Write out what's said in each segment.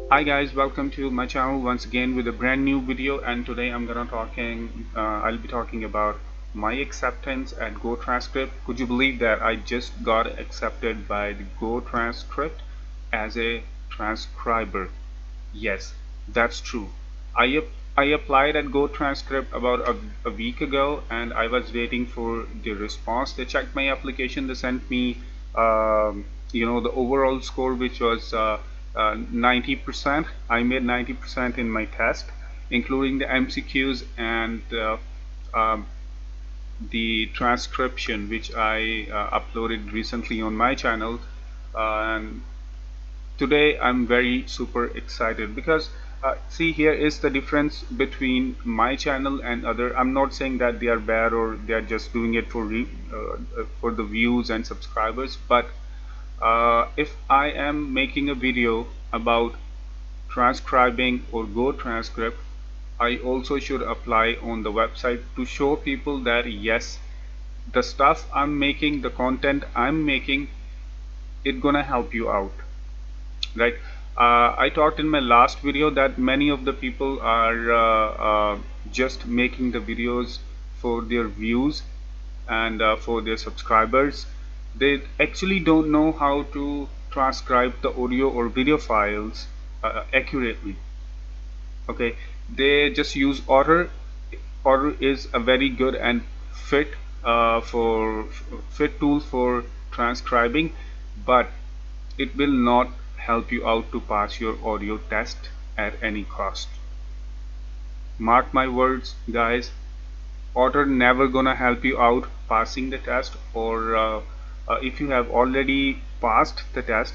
Hi guys, welcome to my channel once again with a brand new video, and today I'll be talking about my acceptance at GoTranscript. Could you believe that I just got accepted by the GoTranscript as a transcriber? Yes, that's true. I applied at GoTranscript about a week ago, and I was waiting for the response. They checked my application. They sent me, the overall score, which was 90%. I made 90% in my test, including the MCQs and um, the transcription, which I uploaded recently on my channel. And today I'm very super excited because see, here is the difference between my channel and other. I'm not saying that they are bad or they are just doing it for the views and subscribers, but if I am making a video about transcribing or Go Transcript, I also should apply on the website to show people that yes, the stuff I'm making, the content I'm making, it gonna help you out, right? I talked in my last video that many of the people are just making the videos for their views and for their subscribers. They actually don't know how to transcribe the audio or video files accurately. Okay, they just use Otter is a very good and fit for fit tool for transcribing, but it will not help you out to pass your audio test at any cost. Mark my words, guys. Otter never gonna help you out passing the test, or if you have already passed the test,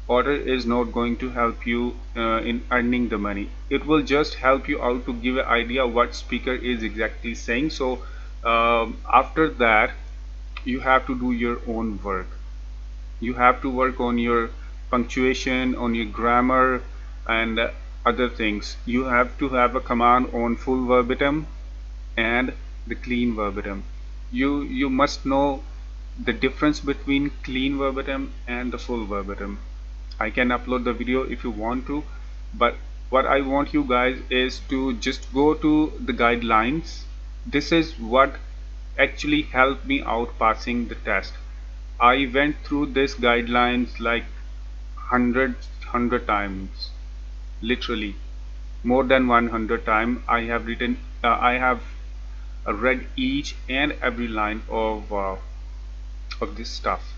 Otter is not going to help you in earning the money. It will just help you out to give an idea what speaker is exactly saying. So after that, you have to do your own work. You have to work on your punctuation, on your grammar, and other things. You have to have a command on full verbatim and the clean verbatim. You must know the difference between clean verbatim and the full verbatim. I can upload the video if you want to, but what I want you guys is to just go to the guidelines. This is what actually helped me out passing the test. I went through this guidelines like hundred times, literally more than 100 times. I have read each and every line of this stuff,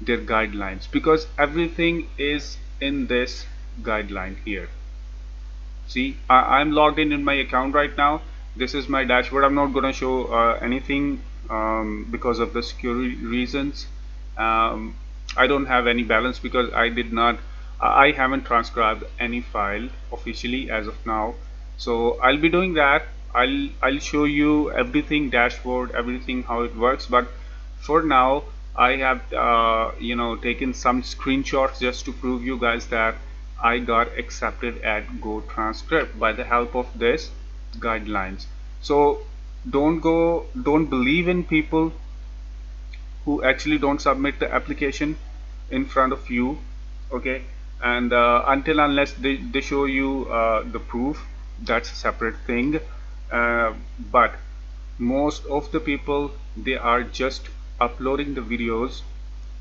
their guidelines, because everything is in this guideline here. See, I'm logged in my account right now. This is my dashboard. I'm not gonna show anything because of the security reasons. I don't have any balance because I haven't transcribed any file officially as of now. So I'll be doing that. I'll show you everything, dashboard, everything, how it works. But for now, I have taken some screenshots just to prove you guys that I got accepted at GoTranscript by the help of this guidelines. So don't believe in people who actually don't submit the application in front of you. Okay, and until unless they show you the proof, that's a separate thing. But most of the people, they are just uploading the videos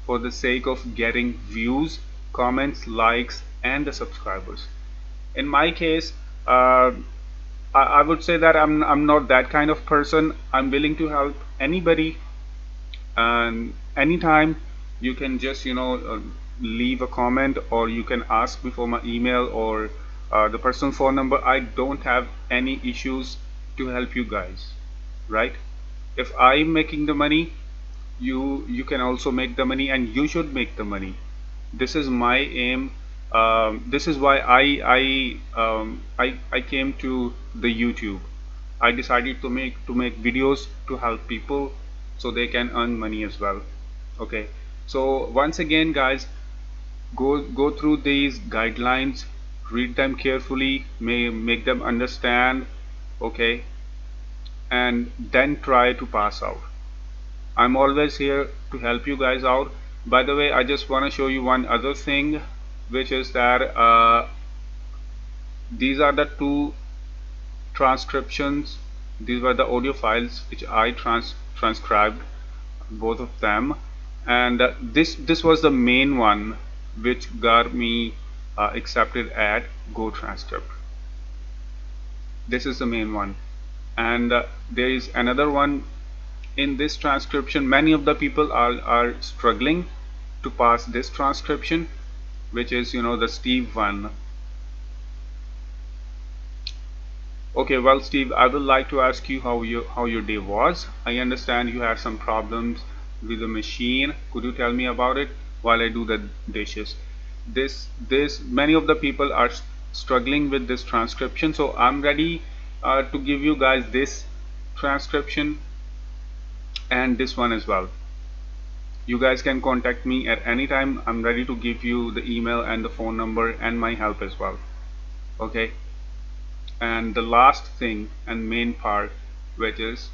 for the sake of getting views, comments, likes, and the subscribers. In my case, I would say that I'm not that kind of person. I'm willing to help anybody, and anytime you can just leave a comment, or you can ask me for my email or the personal phone number. I don't have any issues to help you guys, right? If I'm making the money, you can also make the money, and you should make the money. This is my aim. This is why I came to the YouTube. I decided to make videos to help people so they can earn money as well. Okay, so once again, guys, go through these guidelines, read them carefully, make them understand. Okay, and then try to pass out. I'm always here to help you guys out. By the way, I just want to show you one other thing, which is that these are the two transcriptions. These were the audio files which I transcribed, both of them. And this was the main one which got me accepted at GoTranscript. This is the main one. And there is another one. In this transcription, many of the people are struggling to pass this transcription, which is, you know, the Steve one. Okay, well, Steve, I would like to ask you how your day was. I understand you had some problems with the machine. Could you tell me about it while I do the dishes? This many of the people are struggling with this transcription, so I'm ready to give you guys this transcription and this one as well. You guys can contact me at any time. I'm ready to give you the email and the phone number and my help as well. Okay. And the last thing and main part, which is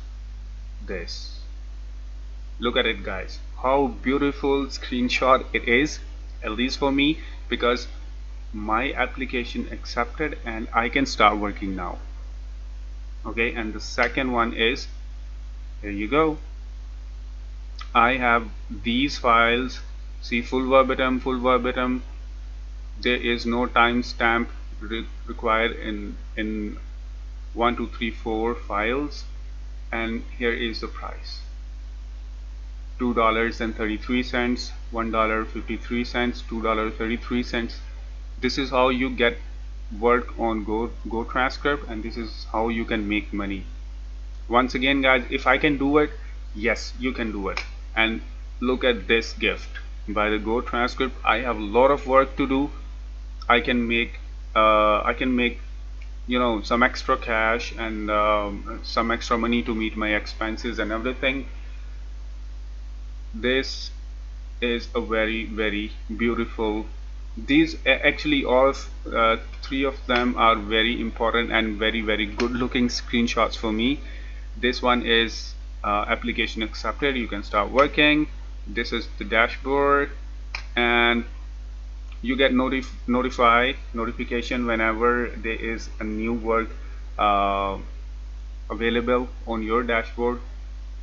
this. Look at it, guys, how beautiful screenshot it is, at least for me, because my application accepted and I can start working now. Okay, and the second one is, here you go, I have these files. See, full verbatim. There is no timestamp required in 1 2 3 4 files. And here is the price: $2.33, $1.53, $2.33. This is how you get work on GoTranscript, and this is how you can make money. Once again, guys, if I can do it, yes, you can do it. And look at this gift by the GoTranscript. I have a lot of work to do. I can make you know, some extra cash and some extra money to meet my expenses and everything. This is a very beautiful. These actually all three of them are very important and very good looking screenshots for me. This one is application accepted, you can start working. This is the dashboard, and you get notification whenever there is a new work available on your dashboard.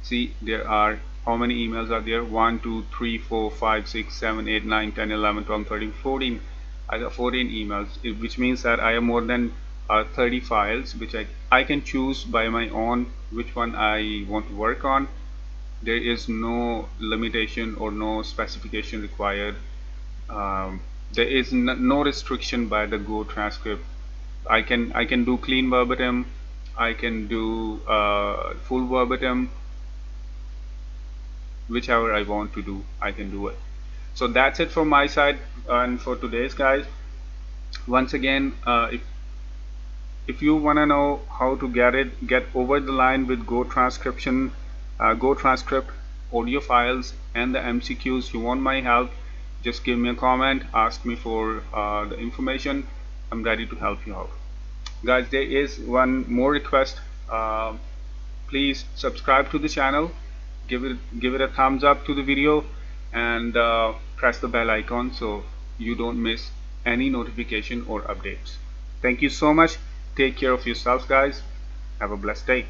See, there are, how many emails are there? 1 2 3 4 5 6 7 8 9 10 11 12 13 14. I got 14 emails, which means that I have more than 30 files which I can choose by my own which one I want to work on. There is no limitation or no specification required. There is no restriction by the GoTranscript. I can do clean verbatim, I can do full verbatim, whichever I want to do, I can do it. So that's it from my side and for today's, guys. Once again, if you want to know how to get over the line with GoTranscript audio files and the MCQs, you want my help, just give me a comment, ask me for the information. I'm ready to help you out, guys. There is one more request. Please subscribe to the channel, give it a thumbs up to the video, and press the bell icon so you don't miss any notification or updates. Thank you so much. Take care of yourselves, guys. Have a blessed day.